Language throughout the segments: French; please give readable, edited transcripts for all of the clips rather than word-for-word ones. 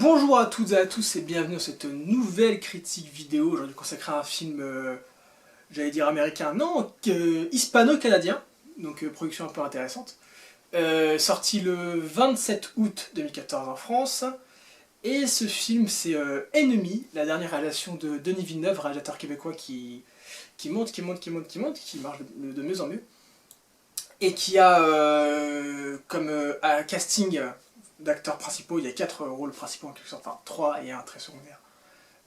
Bonjour à toutes et à tous et bienvenue dans cette nouvelle critique vidéo, aujourd'hui consacrée à un film, j'allais dire américain, non, hispano-canadien, donc production un peu intéressante, sorti le 27 août 2014 en France, et ce film c'est Ennemi, la dernière réalisation de Denis Villeneuve, réalisateur québécois qui monte, qui marche de mieux en mieux, et qui a comme casting d'acteurs principaux, il y a 4 rôles principaux en quelque sorte, enfin 3 et un très secondaire.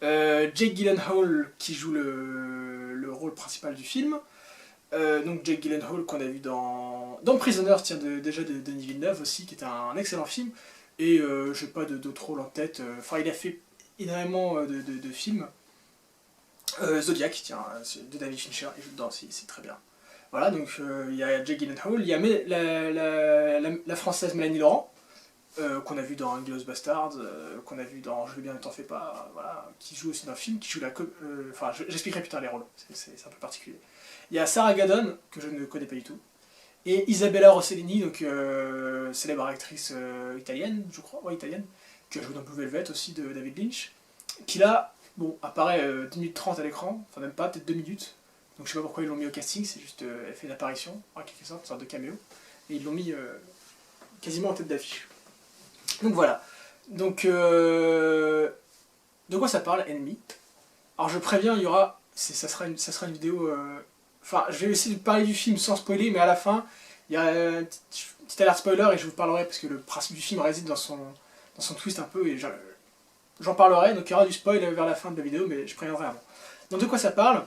Jake Gyllenhaal qui joue le rôle principal du film. Donc Jake Gyllenhaal qu'on a vu dans Prisoners, tiens, déjà de Denis Villeneuve aussi, qui est un excellent film. Et j'ai pas d'autres rôles en tête. Enfin, il a fait énormément de films. Zodiac, tiens, de David Fincher, il joue dedans aussi, c'est très bien. Voilà, donc il y a Jake Gyllenhaal, il y a la française Mélanie Laurent, qu'on a vu dans Inglourious Basterds, qu'on a vu dans Je veux bien ne t'en fais pas, voilà, qui joue aussi dans le film, qui joue enfin, j'expliquerai plus tard les rôles, c'est un peu particulier. Il y a Sarah Gadon, que je ne connais pas du tout, et Isabella Rossellini, donc célèbre actrice italienne, je crois, ouais, italienne, qui a joué dans Blue Velvet aussi de David Lynch, qui là, bon, apparaît 10 minutes 30 à l'écran, enfin même pas, peut-être 2 minutes, donc je sais pas pourquoi ils l'ont mis au casting, c'est juste, elle fait une apparition, en quelque sorte, une sorte de caméo, et ils l'ont mis quasiment en tête d'affiche. Donc voilà. Donc de quoi ça parle, Ennemi? Alors je préviens, il y aura, ça sera une vidéo. Enfin, je vais essayer de parler du film sans spoiler, mais à la fin, il y a une petite alerte spoiler et je vous parlerai parce que le principe du film réside dans son twist un peu et j'en parlerai. Donc il y aura du spoil vers la fin de la vidéo, mais je préviendrai avant. Donc de quoi ça parle?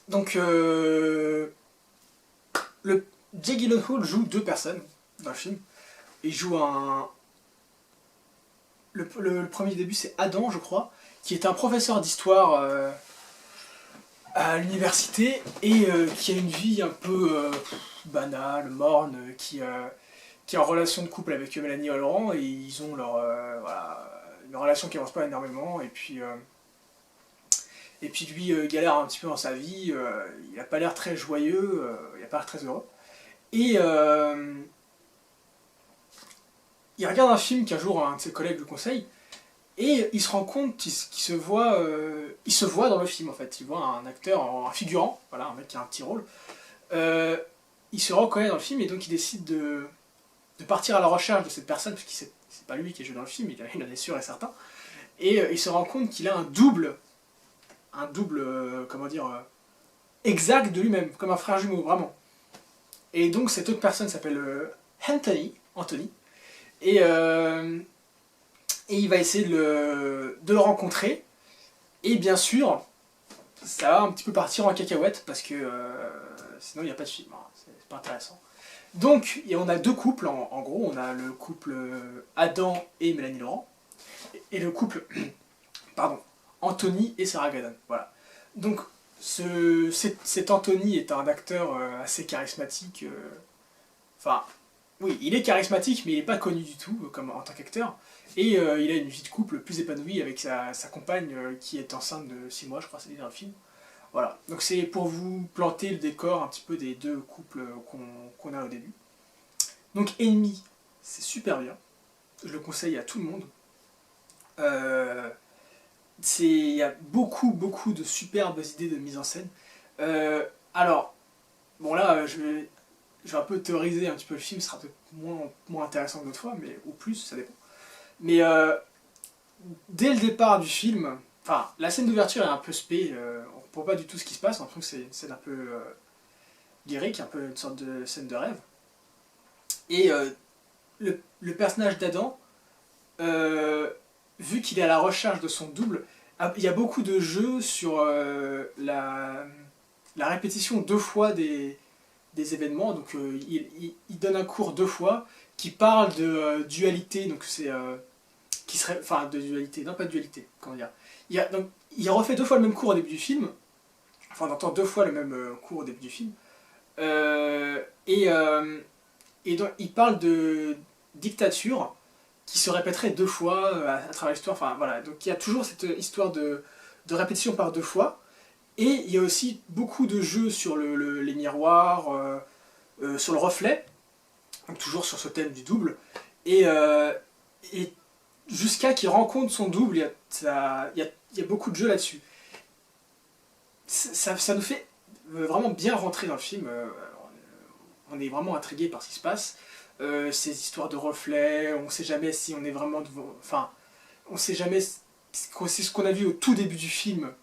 Donc Jake Gyllenhaal joue 2 personnes dans le film. Il joue le premier début, c'est Adam, je crois, qui est un professeur d'histoire à l'université et qui a une vie un peu banale, morne, qui est en relation de couple avec Mélanie Laurent et ils ont voilà, une relation qui avance pas énormément et puis lui galère un petit peu dans sa vie, il a pas l'air très joyeux, il a pas l'air très heureux et il regarde un film qu'un jour un de ses collègues lui conseille, et il se rend compte qu'il se voit dans le film en fait. Il voit un acteur, un figurant, voilà, un mec qui a un petit rôle. Il se reconnaît dans le film et donc il décide de partir à la recherche de cette personne, parce que c'est pas lui qui joue dans le film, il en est sûr et certain. Et il se rend compte qu'il a un double, comment dire, exact de lui-même, comme un frère jumeau, vraiment. Et donc cette autre personne s'appelle Anthony, et il va essayer de le rencontrer. Et bien sûr, ça va un petit peu partir en cacahuète parce que sinon il n'y a pas de film, hein, c'est pas intéressant. Donc on a 2 couples en gros, on a le couple Adam et Mélanie Laurent, et le couple pardon, Anthony et Sarah Gadon. Voilà. Donc cet Anthony est un acteur assez charismatique, enfin oui, il est charismatique, mais il n'est pas connu du tout en tant qu'acteur. Et il a une vie de couple plus épanouie avec sa compagne qui est enceinte de 6 mois, je crois, c'est dit dans le film. Voilà, donc c'est pour vous planter le décor un petit peu des 2 couples qu'on a au début. Donc Ennemi, c'est super bien, je le conseille à tout le monde. Il y a beaucoup de superbes idées de mise en scène. Alors, bon là, je vais un peu théoriser un petit peu le film, ce sera peut-être moins intéressant que l'autre fois, mais ou plus, ça dépend. Mais dès le départ du film, enfin, la scène d'ouverture est un peu spé, on comprend pas du tout ce qui se passe, on a l'impression que c'est une scène un peu lyrique, un peu une sorte de scène de rêve. Et le personnage d'Adam, vu qu'il est à la recherche de son double, il y a beaucoup de jeux sur la répétition 2 fois des événements, donc il donne un cours 2 fois qui parle de dualité, donc c'est qui serait, enfin de dualité, non pas de dualité, comment dire, donc, il refait 2 fois le même cours au début du film, enfin on entend 2 fois le même cours au début du film, et donc il parle de dictature qui se répéterait 2 fois à travers l'histoire, enfin voilà, donc il y a toujours cette histoire de répétition par 2 fois. Et il y a aussi beaucoup de jeux sur les miroirs, sur le reflet, donc toujours sur ce thème du double. Et jusqu'à qu'il rencontre son double, il y a beaucoup de jeux là-dessus. Ça nous fait vraiment bien rentrer dans le film, on est vraiment intrigué par ce qui se passe. Ces histoires de reflets, on sait jamais si on est vraiment devant... Enfin, on sait jamais... C'est ce qu'on a vu au tout début du film,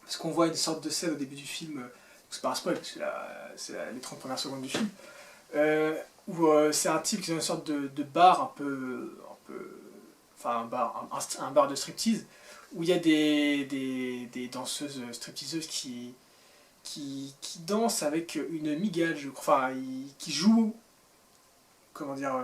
parce qu'on voit une sorte de scène au début du film, c'est pas un spoil, parce que c'est les 30 premières secondes du film, où c'est un type qui est dans une sorte de bar enfin un bar de striptease, où il y a des danseuses stripteaseuses qui dansent avec une migale, je crois, enfin, qui jouent, comment dire,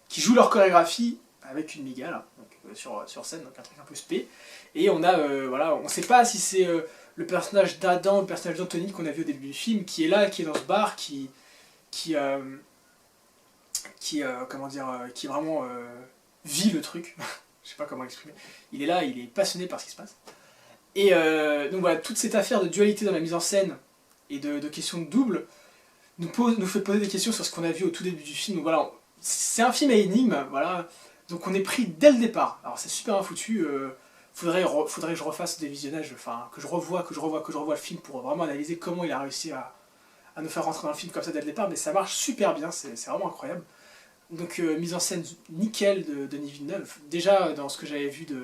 qui jouent leur chorégraphie avec une migale, hein, donc, sur scène, donc un truc un peu spé. Et on a, voilà, on sait pas si c'est le personnage d'Adam, le personnage d'Anthony qu'on a vu au début du film, qui est là, qui est dans ce bar, comment dire, qui vraiment vit le truc. Je sais pas comment l'exprimer. Il est là, il est passionné par ce qui se passe. Et donc voilà, toute cette affaire de dualité dans la mise en scène et de questions de double nous fait poser des questions sur ce qu'on a vu au tout début du film. Donc voilà, c'est un film à énigme, voilà. Donc on est pris dès le départ. Alors c'est super bien foutu. Faudrait que je refasse des visionnages, enfin que je revoie le film pour vraiment analyser comment il a réussi à nous faire rentrer dans le film comme ça dès le départ. Mais ça marche super bien, c'est vraiment incroyable. Donc mise en scène nickel de Denis Villeneuve. Déjà dans ce que j'avais vu de...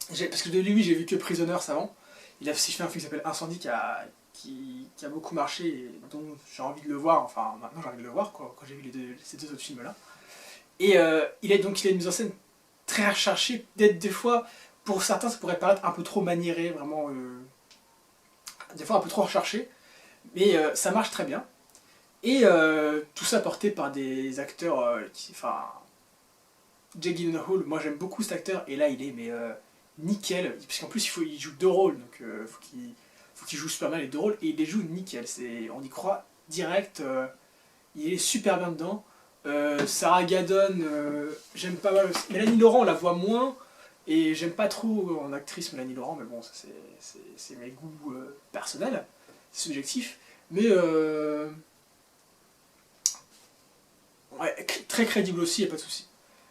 Parce que de lui j'ai vu que Prisoners avant. Il a aussi fait un film qui s'appelle Incendie qui a beaucoup marché et dont j'ai envie de le voir, enfin maintenant j'ai envie de le voir quoi, quand j'ai vu ces deux autres films là. Et il a une mise en scène très recherchée, peut-être des fois, pour certains ça pourrait paraître un peu trop maniéré, vraiment, des fois un peu trop recherché, mais ça marche très bien. Et tout ça porté par des acteurs enfin, Jake Gyllenhaal, moi j'aime beaucoup cet acteur, et là il est nickel, parce qu'en plus il joue deux rôles, donc faut qu'il joue super bien les deux rôles, et il les joue nickel, on y croit direct, il est super bien dedans. Sarah Gadon, j'aime pas mal aussi. Mélanie Laurent, on la voit moins, et j'aime pas trop en actrice Mélanie Laurent, mais bon, ça c'est mes goûts personnels, c'est subjectif, mais ouais, très crédible aussi, y a pas de souci.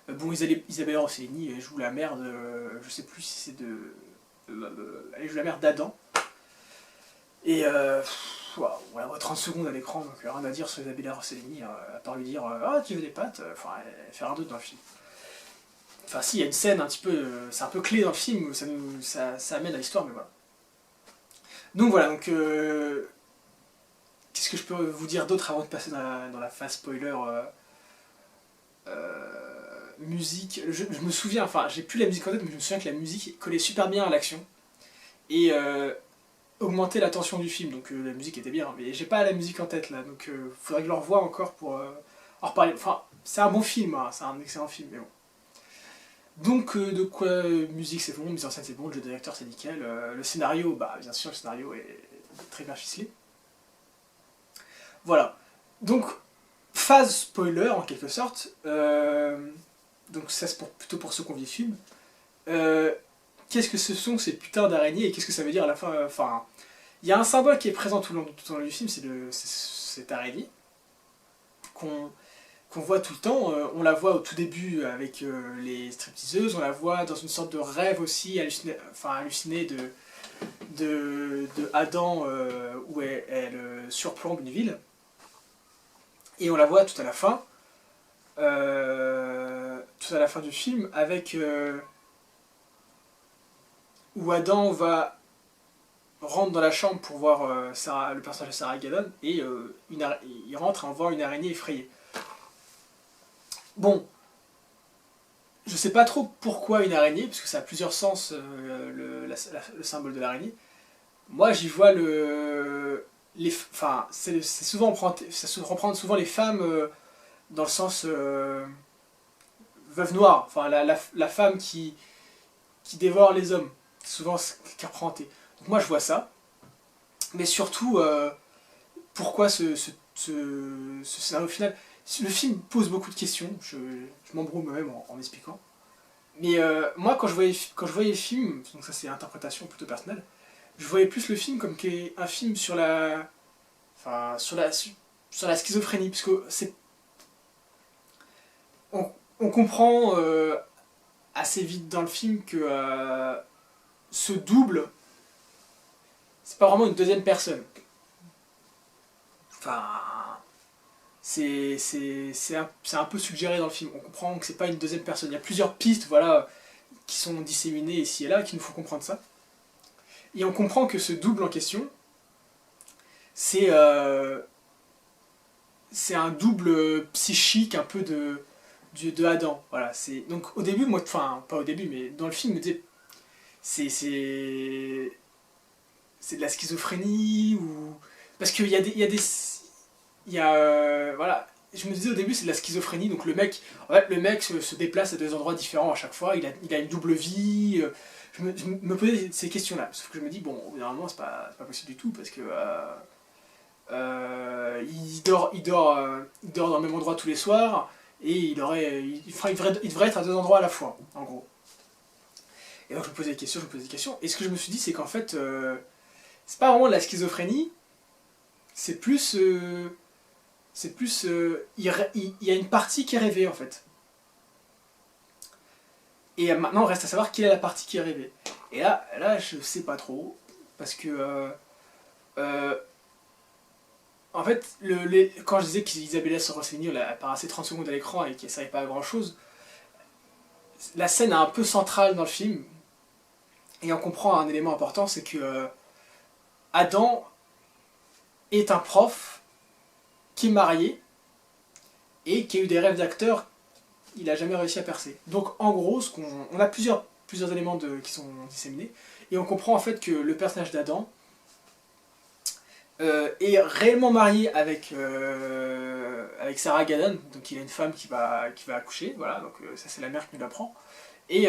Bon, Isabelle Rossellini, elle joue la mère de... je sais plus si c'est de... elle joue la mère d'Adam. Et wow, on la voit 30 secondes à l'écran, donc rien à dire sur Isabelle Rossellini, à part lui dire ah, tu veux des pâtes, enfin, elle fait rien d'autre dans le film. Enfin, si, il y a une scène un petit peu... c'est un peu clé dans le film, où ça amène à l'histoire, mais voilà. Donc voilà, donc... qu'est-ce que je peux vous dire d'autre avant de passer dans la phase spoiler musique, je me souviens, enfin j'ai plus la musique en tête, mais je me souviens que la musique collait super bien à l'action et augmentait la tension du film, donc la musique était bien, mais j'ai pas la musique en tête là, donc faudrait que je le revoie encore pour en reparler. Enfin, c'est un bon film, hein, c'est un excellent film, mais bon. Donc de quoi musique c'est bon, mise en scène c'est bon, le jeu d'acteur c'est nickel, le scénario, bah bien sûr le scénario est très bien ficelé. Voilà. Donc phase spoiler en quelque sorte. Donc ça c'est plutôt pour ceux qui ont vu le film. Qu'est-ce que ce sont ces putains d'araignées et qu'est-ce que ça veut dire à la fin? Enfin, il y a un symbole qui est présent tout au long du film, c'est cette araignée qu'on voit tout le temps. On la voit au tout début avec les stripteaseuses, on la voit dans une sorte de rêve aussi, halluciné de Adam où elle surplombe une ville. Et on la voit tout à la fin. Tout à la fin du film, avec où Adam rentre dans la chambre pour voir le personnage de Sarah Gadon, et il rentre en voit une araignée effrayée. Bon, je sais pas trop pourquoi une araignée, parce que ça a plusieurs sens, le symbole de l'araignée. Moi j'y vois enfin, c'est souvent ça reprend souvent les femmes dans le sens veuve noire, enfin la femme qui dévore les hommes, c'est souvent ce qui est représenté. Donc moi je vois ça, mais surtout pourquoi ce scénario final. Le film pose beaucoup de questions, je m'embrouille moi-même en expliquant. Mais moi quand je voyais le film, donc ça c'est interprétation plutôt personnelle, je voyais plus le film comme un film sur la schizophrénie, parce que on comprend assez vite dans le film que ce double, c'est pas vraiment une deuxième personne. Enfin, c'est un peu suggéré dans le film. On comprend que c'est pas une deuxième personne. Il y a plusieurs pistes, voilà, qui sont disséminées ici et là, qui nous font comprendre ça. Et on comprend que ce double en question, c'est un double psychique un peu de Adam. Voilà, donc au début, moi, enfin, pas au début, mais dans le film, je me disais, c'est de la schizophrénie ou. Parce qu'il y a des. Voilà. Je me disais au début, c'est de la schizophrénie, donc en fait, le mec se déplace à deux endroits différents à chaque fois, il a une double vie. Je me posais ces questions-là, sauf que je me dis, bon, normalement, c'est pas possible du tout, parce que il dort dans le même endroit tous les soirs, et il devrait être à deux endroits à la fois, en gros. Et donc je me posais des questions, et ce que je me suis dit, c'est qu'en fait, c'est pas vraiment de la schizophrénie, c'est plus. Il y a une partie qui est rêvée en fait. Et maintenant, il reste à savoir quelle est la partie qui est rêvée. Et là je sais pas trop, parce que. En fait, quand je disais qu'Isabella Rossellini elle apparaissait 30 secondes à l'écran et qu'elle savait pas grand chose, la scène est un peu centrale dans le film, et on comprend un élément important, c'est que Adam est un prof qui est marié et qui a eu des rêves d'acteur, il a jamais réussi à percer. Donc en gros, on a plusieurs éléments qui sont disséminés, et on comprend en fait que le personnage d'Adam est réellement marié avec Sarah Gadon, donc il a une femme qui va accoucher, voilà, donc ça c'est la mère qui nous l'apprend, et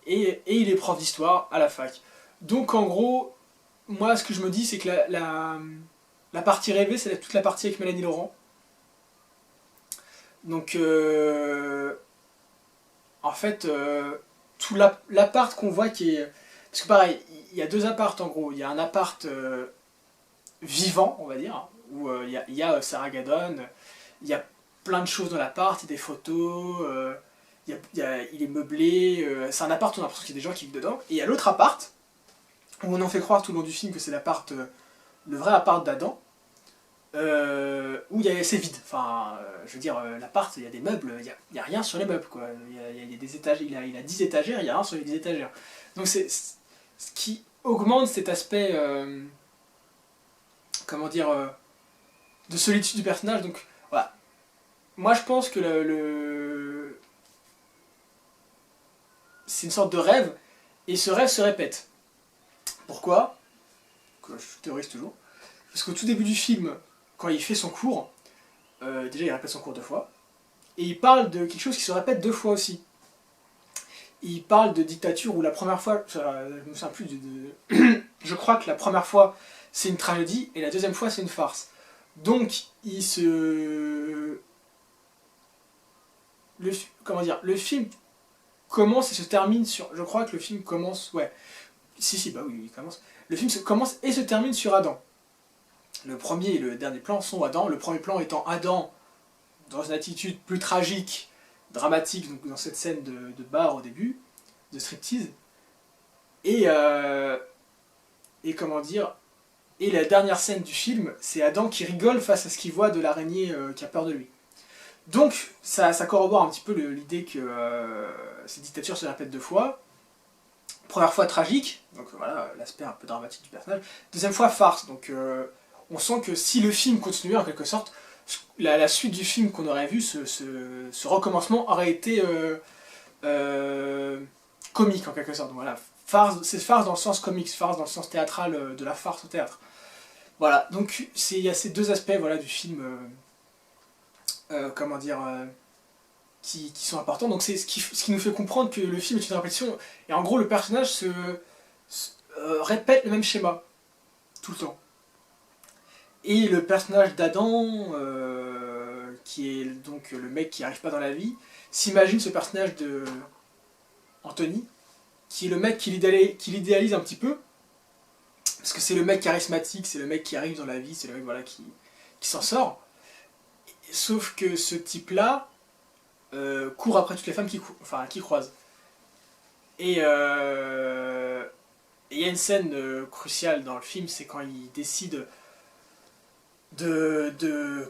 il est prof d'histoire à la fac. Donc en gros, moi ce que je me dis c'est que la partie rêvée, c'est toute la partie avec Mélanie Laurent. Donc en fait, tout l'appart qu'on voit qui est. Parce que pareil, il y a deux apparts en gros. Il y a un appart vivant, on va dire, où il y a Sarah Gadon, il y a plein de choses dans l'appart, il y a des photos, il est meublé, c'est un appart où on a l'impression qu'il y a des gens qui vivent dedans. Et il y a l'autre appart, où on en fait croire tout le long du film que c'est l'appart, le vrai appart d'Adam, où c'est vide. Enfin, je veux dire, l'appart, il y a des meubles, il y a rien sur les meubles, quoi. Il y a des étagères, il a 10 étagères, il y a rien sur les 10 étagères. Donc c'est ce qui augmente cet aspect, comment dire, de solitude du personnage. Donc voilà. Moi je pense que c'est une sorte de rêve, et ce rêve se répète. Pourquoi? Que je théorise toujours. Parce qu'au tout début du film, quand il fait son cours, déjà il répète son cours deux fois, et il parle de quelque chose qui se répète deux fois aussi. Il parle de dictature où la première fois, je me souviens plus je crois que la première fois c'est une tragédie et la deuxième fois c'est une farce. Donc comment dire, le film commence et se termine sur, je crois que le film commence, ouais, si bah oui il commence. Le film commence et se termine sur Adam. Le premier et le dernier plan sont Adam. Le premier plan étant Adam dans une attitude plus tragique, dramatique, donc dans cette scène de bar au début, de striptease. Et comment dire, et la dernière scène du film, c'est Adam qui rigole face à ce qu'il voit de l'araignée qui a peur de lui. Donc ça corrobore un petit peu l'idée que cette dictature se répète deux fois. Première fois tragique, donc voilà l'aspect un peu dramatique du personnage. Deuxième fois farce, donc on sent que si le film continuait en quelque sorte, la suite du film qu'on aurait vu, ce recommencement aurait été comique en quelque sorte. Donc, voilà, c'est farce dans le sens comique, farce dans le sens théâtral de la farce au théâtre. Voilà, donc il y a ces deux aspects voilà, du film, comment dire, qui sont importants. Donc c'est ce qui nous fait comprendre que le film est une répétition. Et en gros, le personnage répète le même schéma tout le temps. Et le personnage d'Adam, qui est donc le mec qui n'arrive pas dans la vie, s'imagine ce personnage de Anthony, qui est le mec qui l'idéalise un petit peu, parce que c'est le mec charismatique, c'est le mec qui arrive dans la vie, c'est le mec voilà, qui s'en sort. Sauf que ce type-là court après toutes les femmes qu'il croise. Et il y a une scène cruciale dans le film, c'est quand il décide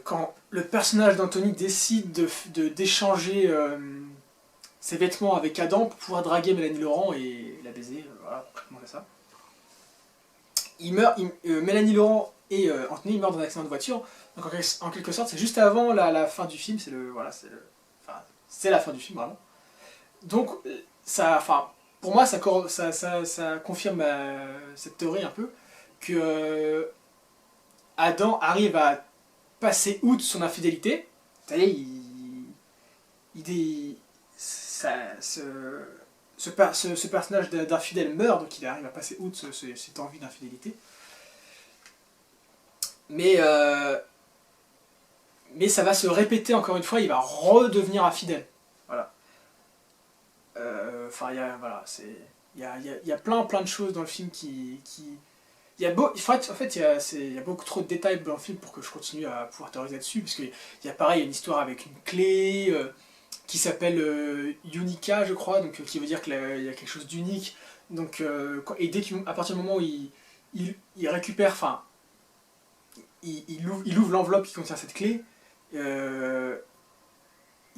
quand le personnage d'Anthony décide d'échanger ses vêtements avec Adam pour pouvoir draguer Mélanie Laurent et la baiser, voilà, concrètement c'est ça. Mélanie Laurent et Anthony meurent dans un accident de voiture, donc en quelque sorte c'est juste avant la fin du film, c'est la fin du film vraiment. Donc pour moi ça confirme cette théorie un peu, que Adam arrive à passer outre son infidélité, c'est-à-dire ce personnage d'infidèle meurt, donc il arrive à passer outre cette envie d'infidélité. Mais, mais ça va se répéter encore une fois, il va redevenir infidèle. Voilà. Enfin, il y a plein de choses dans le film en fait, il y a beaucoup trop de détails dans le film pour que je continue à pouvoir théoriser dessus, parce qu'il y a pareil, une histoire avec une clé qui s'appelle Unica, je crois, donc qui veut dire qu'il y a quelque chose d'unique. Donc, et à partir du moment où il récupère, enfin, il ouvre l'enveloppe qui contient cette clé, il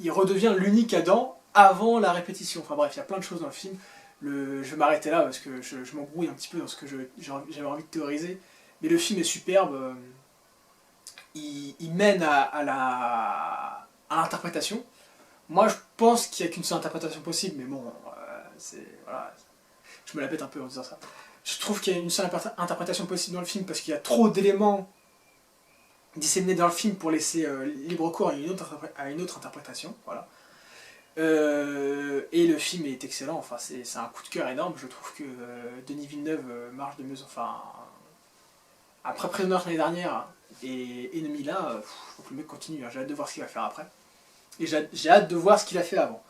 redevient l'unique Adam avant la répétition. Enfin bref, il y a plein de choses dans le film. Je vais m'arrêter là parce que je m'embrouille un petit peu dans ce que j'avais envie de théoriser. Mais le film est superbe. Il mène à l'interprétation. Moi, je pense qu'il n'y a qu'une seule interprétation possible, mais bon, voilà, je me la pète un peu en disant ça. Je trouve qu'il y a une seule interprétation possible dans le film parce qu'il y a trop d'éléments disséminés dans le film pour laisser libre cours à une autre interprétation. Voilà. Et le film est excellent, enfin, c'est un coup de cœur énorme. Je trouve que Denis Villeneuve marche de mieux. Enfin, après Prisoners l'année dernière et Ennemi là, faut que le mec continue. Hein. J'ai hâte de voir ce qu'il va faire après. Et j'ai hâte de voir ce qu'il a fait avant.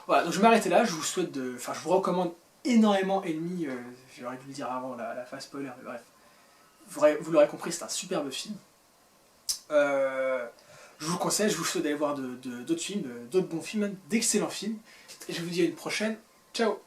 Voilà, donc je vais m'arrêter là. Je vous souhaite enfin, je vous recommande énormément Ennemi. J'aurais dû le dire avant la phase spoiler, mais bref. Vous l'aurez compris, c'est un superbe film. Je vous conseille, je vous souhaite d'aller voir d'autres films, d'autres bons films, d'excellents films. Et je vous dis à une prochaine. Ciao!